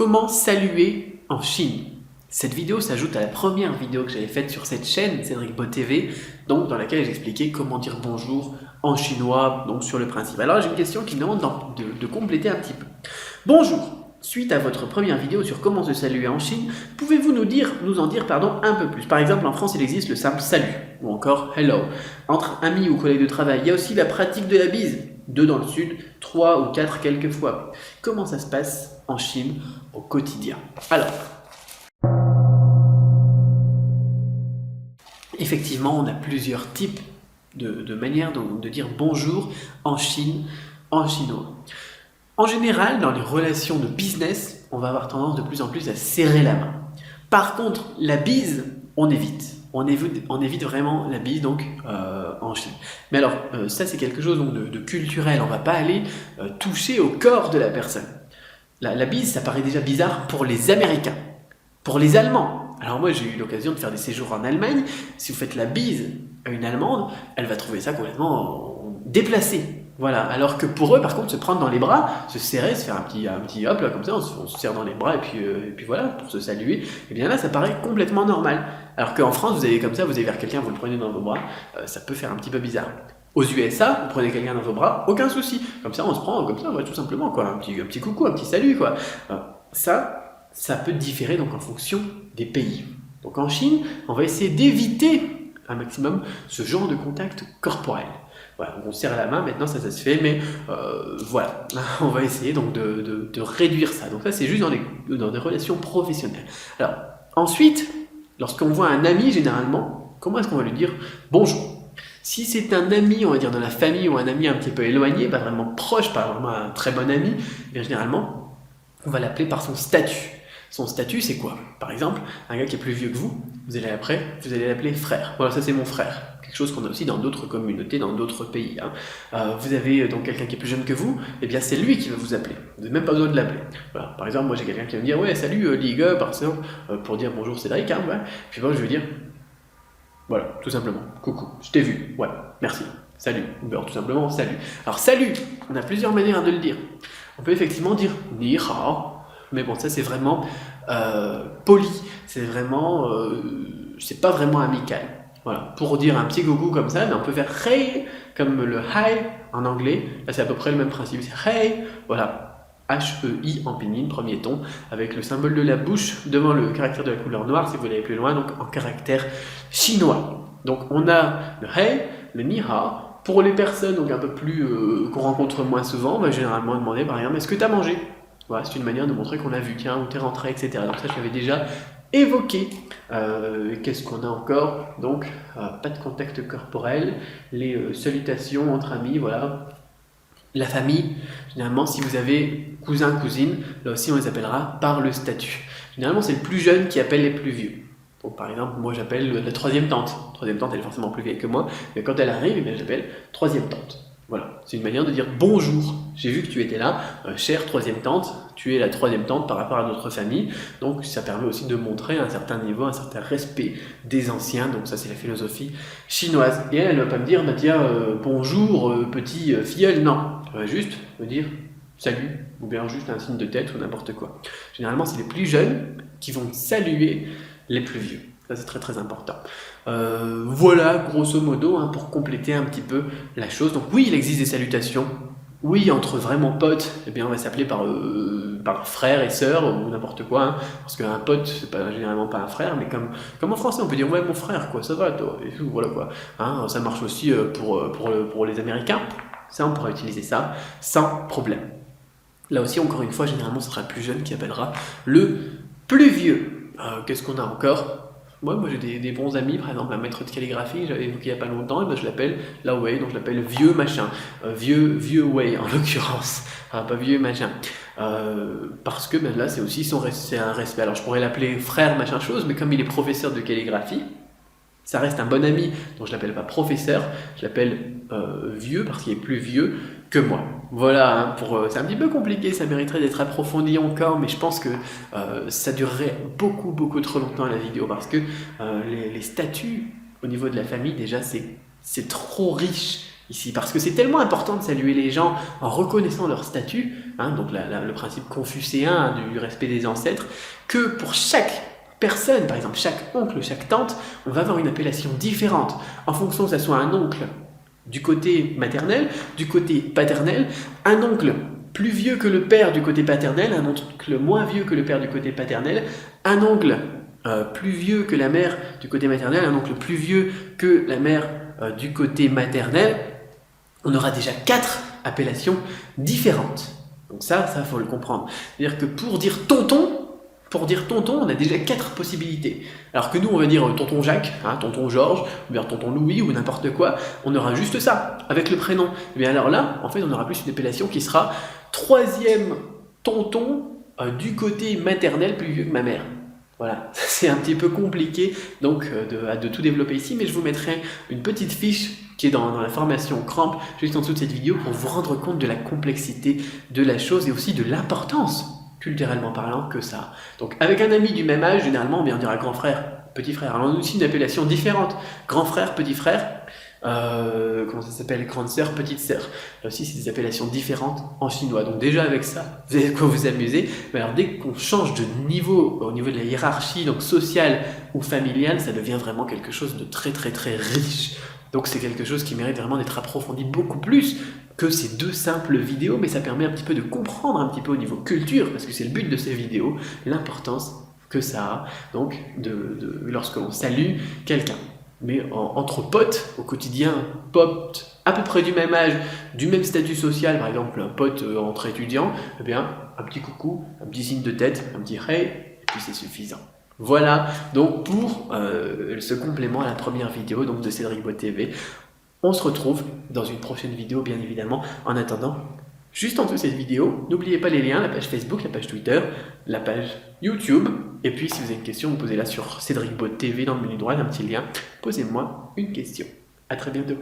Comment saluer en Chine? Cette vidéo s'ajoute à la première vidéo que j'avais faite sur cette chaîne, Cédric Beau TV, donc dans laquelle j'expliquais comment dire bonjour en chinois, donc sur le principe. Alors j'ai une question qui me demande de compléter un petit peu. Bonjour, suite à votre première vidéo sur comment se saluer en Chine, pouvez-vous nous en dire un peu plus? Par exemple, en France, il existe le simple salut, ou encore hello. Entre amis ou collègues de travail, il y a aussi la pratique de la bise. 2 dans le sud, 3 ou 4 quelquefois. Comment ça se passe en Chine au quotidien? Alors, effectivement, on a plusieurs types de manières de dire bonjour en Chine, en chinois. En général, dans les relations de business, on va avoir tendance de plus en plus à serrer la main. Par contre, la bise, on évite. On évite vraiment la bise donc en Chine. Mais alors, ça c'est quelque chose donc, de culturel. On ne va pas aller toucher au corps de la personne. La bise, ça paraît déjà bizarre pour les Américains. Pour les Allemands. Alors moi, j'ai eu l'occasion de faire des séjours en Allemagne. Si vous faites la bise à une Allemande, elle va trouver ça complètement déplacé. Voilà, alors que pour eux, par contre, se prendre dans les bras, se serrer, se faire un petit hop, là, comme ça, on se serre dans les bras, et puis voilà, pour se saluer, et bien là, ça paraît complètement normal. Alors qu'en France, vous avez comme ça, vous allez vers quelqu'un, vous le prenez dans vos bras, ça peut faire un petit peu bizarre. Aux USA, vous prenez quelqu'un dans vos bras, aucun souci. Comme ça, on se prend comme ça, ouais, tout simplement, quoi, un petit coucou, un petit salut, quoi. Ça peut différer donc en fonction des pays. Donc en Chine, on va essayer d'éviter un maximum ce genre de contact corporel. Voilà, on serre la main, maintenant ça se fait, mais voilà, on va essayer donc de réduire ça. Donc ça c'est juste dans des relations professionnelles. Alors ensuite, lorsqu'on voit un ami généralement, comment est-ce qu'on va lui dire bonjour? Si c'est un ami, on va dire de la famille ou un ami un petit peu éloigné, pas vraiment proche, pas vraiment un très bon ami, bien généralement on va l'appeler par son statut. Son statut, c'est quoi? Par exemple, un gars qui est plus vieux que vous allez l'appeler frère. Voilà, ça c'est mon frère. Quelque chose qu'on a aussi dans d'autres communautés, dans d'autres pays. Vous avez donc quelqu'un qui est plus jeune que vous, et bien c'est lui qui va vous appeler. Vous n'avez même pas besoin de l'appeler. Voilà. Par exemple, moi j'ai quelqu'un qui va me dire ouais, salut Ligue, par exemple, pour dire bonjour Cédric. Ouais. Puis moi je vais dire voilà, tout simplement, coucou, je t'ai vu, ouais, merci, salut, ou bien tout simplement salut. Alors salut, on a plusieurs manières de le dire. On peut effectivement dire ni hao. Mais bon, ça c'est vraiment poli, c'est pas vraiment amical. Voilà, pour dire un petit coucou comme ça, mais on peut faire hey, comme le hi en anglais, là c'est à peu près le même principe, c'est hey, voilà, H-E-I en pinyin, premier ton, avec le symbole de la bouche devant le caractère de la couleur noire, si vous voulez aller plus loin, donc en caractère chinois. Donc on a le hey, le ni hao. Pour les personnes donc un peu plus qu'on rencontre moins souvent, on va généralement demander par exemple, est-ce que tu as mangé? Voilà, c'est une manière de montrer qu'on a vu, tiens, où t'es rentré, etc. Donc ça, je l'avais déjà évoqué. Qu'est-ce qu'on a encore? Donc, pas de contact corporel, les salutations entre amis, voilà. La famille, généralement, si vous avez cousin, cousine, là aussi, on les appellera par le statut. Généralement, c'est le plus jeune qui appelle les plus vieux. Donc, par exemple, moi, j'appelle la troisième tante. La troisième tante, elle est forcément plus vieille que moi, mais quand elle arrive, eh bien, j'appelle troisième tante. Voilà, c'est une manière de dire bonjour, j'ai vu que tu étais là, chère troisième tante, tu es la troisième tante par rapport à notre famille, donc ça permet aussi de montrer un certain niveau, un certain respect des anciens, donc ça c'est la philosophie chinoise. Et elle ne va pas me dire, bah tiens, bonjour petit filleul, non, elle va juste me dire salut, ou bien juste un signe de tête ou n'importe quoi. Généralement c'est les plus jeunes qui vont saluer les plus vieux. Ça c'est très très important. Voilà, grosso modo, pour compléter un petit peu la chose. Donc oui, il existe des salutations. Oui, entre vraiment potes, eh bien on va s'appeler par frère et sœur ou n'importe quoi. Parce qu'un pote, c'est pas généralement pas un frère, mais comme en français, on peut dire ouais mon frère, quoi, ça va, toi, et tout, voilà quoi. Ça marche aussi pour les Américains. Ça, on pourra utiliser ça sans problème. Là aussi, encore une fois, généralement, ce sera le plus jeune qui appellera le plus vieux. Qu'est-ce qu'on a encore? Moi j'ai des bons amis, par exemple un maître de calligraphie, j'avais évoqué il n'y a pas longtemps, et ben, je l'appelle la Wei, donc je l'appelle vieux machin, vieux Wei en l'occurrence, pas vieux machin, parce que ben, là c'est aussi c'est un respect. Alors je pourrais l'appeler frère machin chose, mais comme il est professeur de calligraphie, ça reste un bon ami, donc je l'appelle pas professeur, je l'appelle vieux parce qu'il est plus vieux que moi. Voilà, c'est un petit peu compliqué, ça mériterait d'être approfondi encore, mais je pense que ça durerait beaucoup trop longtemps la vidéo, parce que les statuts au niveau de la famille, déjà, c'est trop riche, ici, parce que c'est tellement important de saluer les gens en reconnaissant leur statut, hein, donc le principe confucéen du respect des ancêtres, que pour chaque personne, par exemple chaque oncle, chaque tante, on va avoir une appellation différente, en fonction que ça soit un oncle du côté maternel, du côté paternel, un oncle plus vieux que le père du côté paternel, un oncle moins vieux que le père du côté paternel, un oncle plus vieux que la mère du côté maternel, un oncle plus vieux que la mère du côté maternel. On aura déjà 4 appellations différentes. Donc ça, faut le comprendre. C'est-à-dire que pour dire tonton, on a déjà 4 possibilités. Alors que nous, on va dire tonton Jacques, hein, tonton Georges, ou bien tonton Louis, ou n'importe quoi, on aura juste ça, avec le prénom. Et bien alors là, en fait, on aura plus une appellation qui sera 3e tonton du côté maternel plus vieux que ma mère. Voilà, c'est un petit peu compliqué donc de tout développer ici, mais je vous mettrai une petite fiche qui est dans la formation Cramp, juste en dessous de cette vidéo, pour vous rendre compte de la complexité de la chose et aussi de l'importance, culturellement parlant, que ça a. Donc avec un ami du même âge, généralement on dira grand frère, petit frère. Alors on a aussi une appellation différente, grand frère, petit frère, comment ça s'appelle, grande sœur, petite sœur. Là aussi c'est des appellations différentes en chinois. Donc déjà avec ça, vous avez de quoi vous amuser. Mais alors dès qu'on change de niveau, au niveau de la hiérarchie, donc sociale ou familiale, ça devient vraiment quelque chose de très très très riche. Donc c'est quelque chose qui mérite vraiment d'être approfondi beaucoup plus que ces 2 simples vidéos, mais ça permet un petit peu de comprendre un petit peu au niveau culture, parce que c'est le but de ces vidéos, l'importance que ça a, donc lorsque l'on salue quelqu'un. Mais entre potes, au quotidien, potes à peu près du même âge, du même statut social, par exemple un pote entre étudiants, eh bien un petit coucou, un petit signe de tête, un petit hey, et puis c'est suffisant. Voilà donc pour ce complément à la première vidéo donc de Cédric Boit TV. On se retrouve dans une prochaine vidéo bien évidemment. En attendant, juste en dessous de cette vidéo, n'oubliez pas les liens, la page Facebook, la page Twitter, la page YouTube. Et puis si vous avez une question, vous posez-la sur Cédric Boit TV dans le menu droit, un petit lien. Posez-moi une question. À très bientôt.